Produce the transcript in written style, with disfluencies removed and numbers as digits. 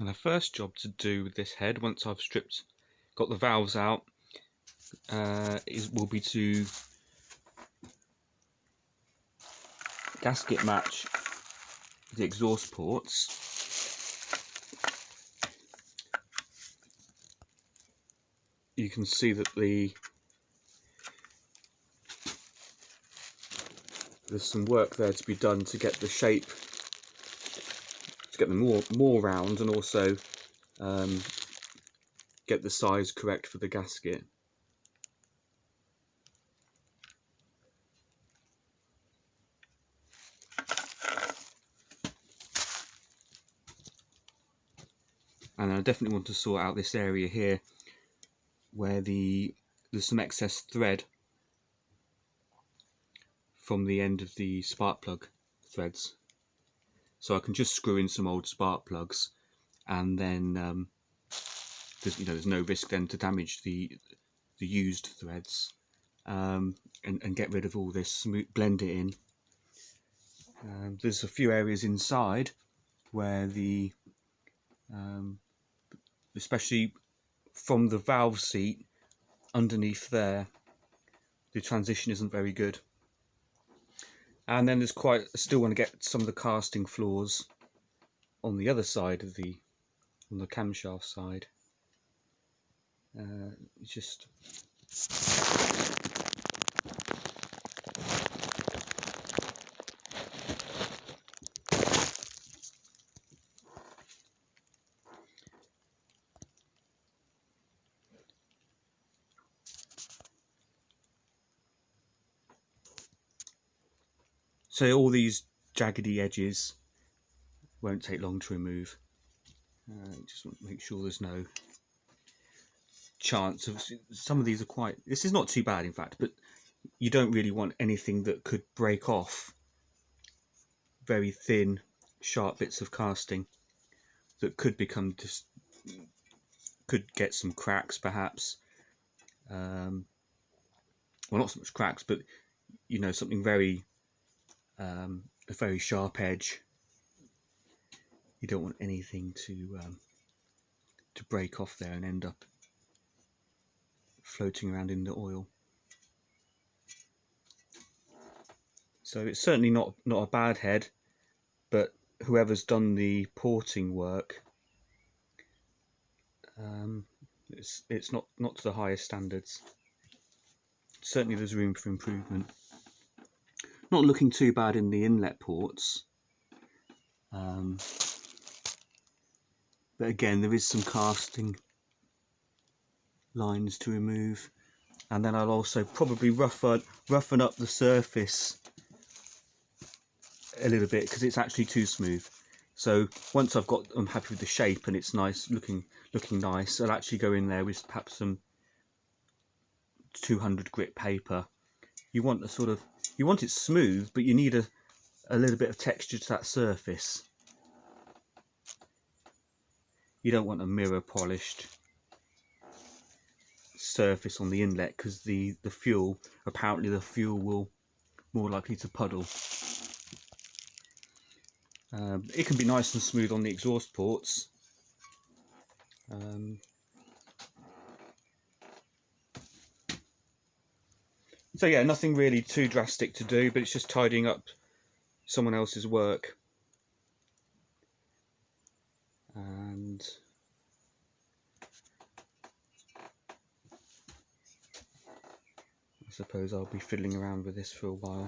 And the first job to do with this head, once I've got the valves out, will be to gasket match the exhaust ports. You can see that there's some work there to be done to get the shape, to get them more round, and also get the size correct for the gasket. And I definitely want to sort out this area here where there's some excess thread from the end of the spark plug threads, so I can just screw in some old spark plugs, and then there's no risk then to damage the used threads, and get rid of all this, blend it in. There's a few areas inside where especially from the valve seat underneath there, the transition isn't very good. And then there's I still want to get some of the casting floors on the other side of on the camshaft side. Just so all these jaggedy edges won't take long to remove. Just want to make sure there's no chance of, some of these are this is not too bad in fact, but you don't really want anything that could break off very thin sharp bits of casting that could get some cracks perhaps. Well, not so much cracks, but something very a very sharp edge. You don't want anything to break off there and end up floating around in the oil. So it's certainly not a bad head, but whoever's done the porting work, it's not to the highest standards. Certainly there's room for improvement. Not looking too bad in the inlet ports, but again there is some casting lines to remove, and then I'll also probably roughen up the surface a little bit because it's actually too smooth. So once I'm happy with the shape and it's nice looking nice, I'll actually go in there with perhaps some 200 grit paper. You want it smooth, but you need a little bit of texture to that surface. You don't want a mirror polished surface on the inlet, because apparently the fuel will more likely to puddle. It can be nice and smooth on the exhaust ports. So yeah, nothing really too drastic to do, but it's just tidying up someone else's work. And I suppose I'll be fiddling around with this for a while.